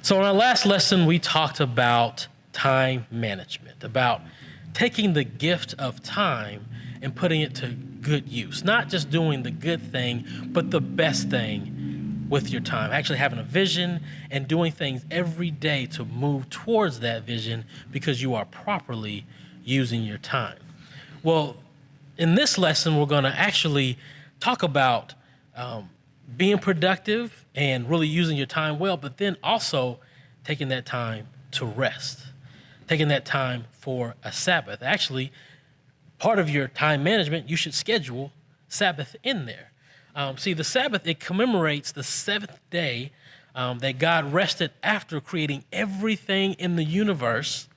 So in our last lesson, we talked about time management, about taking the gift of time and putting it to good use. Not just doing the good thing, but the best thing with your time. Actually having a vision and doing things every day to move towards that vision because you are properly using your time. Well, in this lesson, we're going to actually talk about being productive and really using your time well, but then also taking that time to rest, taking that time for a Sabbath. Actually, part of your time management, you should schedule Sabbath in there. See, the Sabbath, it commemorates the seventh day that God rested after creating everything in the universe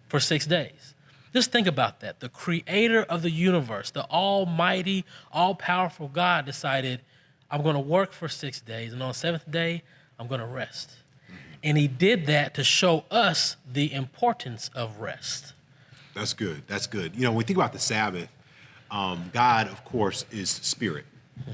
for 6 days. Just think about that. The creator of the universe, the almighty, all-powerful God decided, I'm going to work for 6 days, and on the seventh day, I'm going to rest. And he did that to show us the importance of rest. That's good. That's good. You know, when we think about the Sabbath, God, of course, is spirit,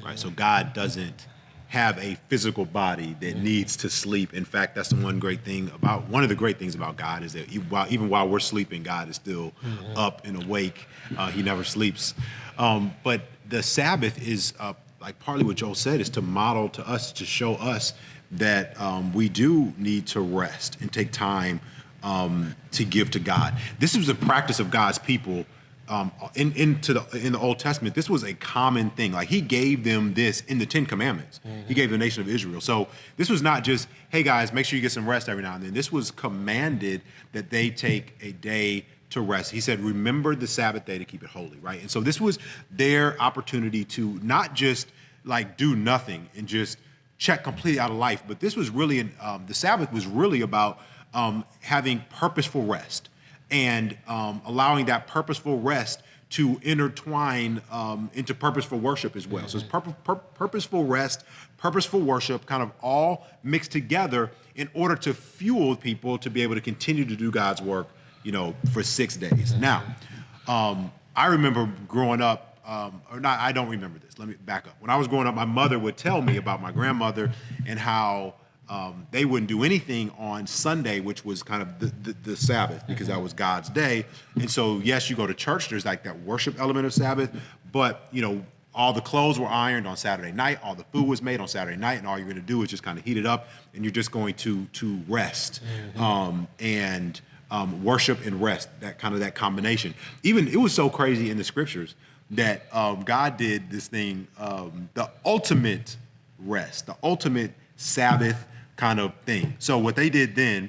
right? So God doesn't have a physical body that needs to sleep. In fact, that's the one of the great things about God is that even while we're sleeping, God is still up and awake. He never sleeps. But the Sabbath is, like partly what Joel said, is to model to us, to show us that we do need to rest and take time to give to God. This was the practice of God's people in the Old Testament. This was a common thing. Like he gave them this in the Ten Commandments. He gave the nation of Israel. So this was not just, hey guys, make sure you get some rest every now and then. This was commanded that they take a day to rest. He said, remember the Sabbath day to keep it holy, right? And so this was their opportunity to not just like do nothing and just check completely out of life, but this was really, the Sabbath was really about having purposeful rest and allowing that purposeful rest to intertwine into purposeful worship as well. So it's purposeful rest, purposeful worship, kind of all mixed together in order to fuel people to be able to continue to do God's work, you know, for 6 days. Now, I remember growing up, I don't remember this. Let me back up. When I was growing up, my mother would tell me about my grandmother and how they wouldn't do anything on Sunday, which was kind of the Sabbath, because that was God's day. And so, yes, you go to church, there's like that worship element of Sabbath, but, you know, all the clothes were ironed on Saturday night, all the food was made on Saturday night, and all you're going to do is just kind of heat it up, and you're just going to rest and worship and rest, that combination. Even, it was so crazy in the scriptures that God did this thing, the ultimate rest, the ultimate Sabbath kind of thing. So what they did then,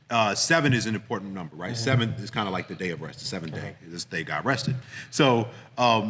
7 is an important number, right? 7 is kind of like the day of rest, the seventh day. This day God rested. So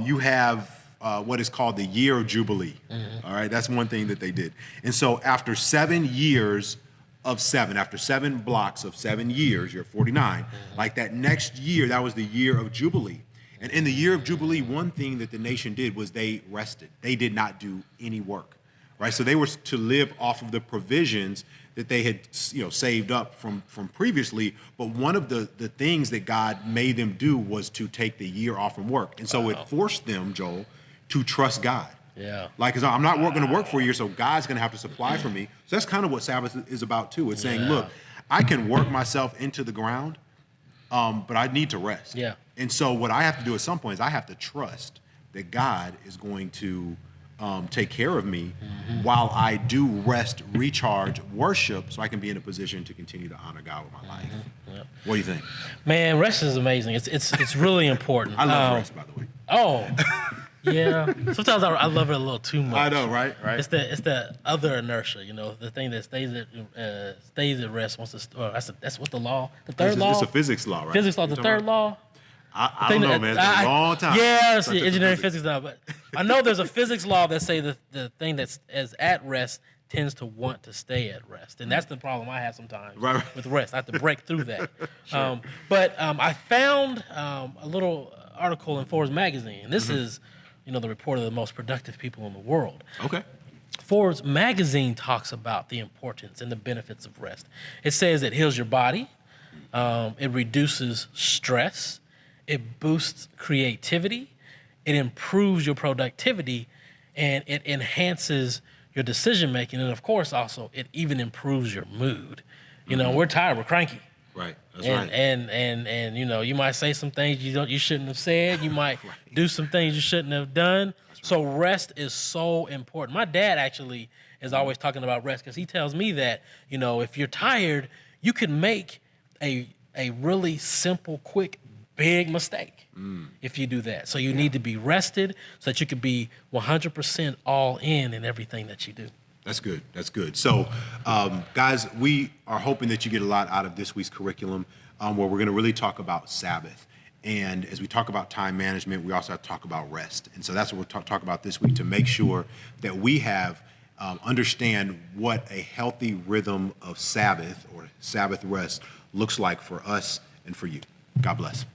you have what is called the year of Jubilee. All right, that's one thing that they did. And so after 7 years of 7, after 7 blocks of 7 years, you're 49, like that next year, that was the year of Jubilee. And in the year of Jubilee, one thing that the nation did was they rested. They did not do any work, right? So they were to live off of the provisions that they had, you know, saved up from previously. But one of the things that God made them do was to take the year off from work. And so it forced them, Joel, to trust God. Yeah. Like, 'cause I'm not going to work for a year, so God's going to have to supply for me. So that's kind of what Sabbath is about too. It's saying, look, I can work myself into the ground, but I need to rest. Yeah. And so what I have to do at some point is I have to trust that God is going to take care of me while I do rest, recharge, worship, so I can be in a position to continue to honor God with my life. Yep. What do you think? Man, rest is amazing. It's really important. I love rest, by the way. Oh, yeah. Sometimes I love it a little too much. I know, right? It's the other inertia, you know, the thing that stays at rest once it's. That's what the law, the third law. It's a physics law, right? Physics law, the third law. I don't know, man. It's been a long time. Yeah, it's engineering physics law, but I know there's a physics law that say that the thing that's at rest tends to want to stay at rest, and that's the problem I have sometimes with rest. I have to break through that. Sure. But I found a little article in Forbes magazine, and this is, you know, the report of the most productive people in the world. Okay. Forbes magazine talks about the importance and the benefits of rest. It says it heals your body, it reduces stress, it boosts creativity, it improves your productivity, and it enhances your decision making, and of course, also it even improves your mood. You know, we're tired, we're cranky. Right. That's And, right. and you know, you might say some things you shouldn't have said. You might do some things you shouldn't have done. So rest is so important. My dad actually is always talking about rest because he tells me that, you know, if you're tired, you can make a really simple, quick, big mistake if you do that. So you need to be rested so that you can be 100% all in everything that you do. That's good. That's good. So, guys, we are hoping that you get a lot out of this week's curriculum, where we're going to really talk about Sabbath. And as we talk about time management, we also have to talk about rest. And so that's what we'll talk about this week to make sure that we have understand what a healthy rhythm of Sabbath or Sabbath rest looks like for us and for you. God bless.